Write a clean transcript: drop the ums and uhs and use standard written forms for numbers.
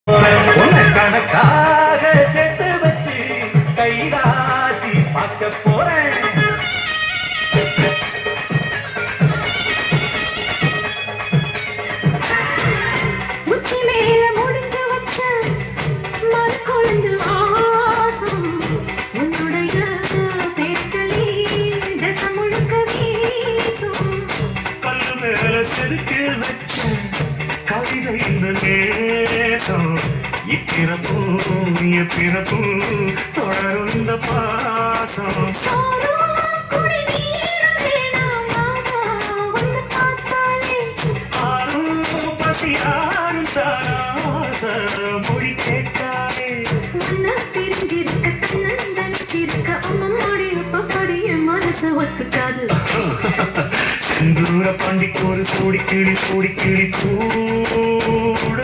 உன்னை கணக்காக சேர்த்து வச்சு கைராசி பார்க்க போறேன். உச்சி மேல முடிஞ்சு வச்ச மறு கொழுந்து வாசம் உன்னுடைய பேச்சலி தசை முழுக்க வீசும். கல்லு மேல செதுக்கி வச்ச கவிதை இந்த நேசம் இப்பிறப்பும் எப்பிறப்பும் தொடரும் இந்த பாசம். சோறும் குடிநீரும் வேணாம் மாமா உன்னை பார்த்தாலே. ஆரும் பசியாரும் தாராச மொழி கேட்டாலே. உன்னை பிரிஞ்சிருக்க தன்னந்தனிச்சிருக்க அம்மம்மாடி அப்பப்படி என் மனசு ஒத்துக்காது. செந்தூர பாண்டிக்கு ஒரு சோடி கிளி கூட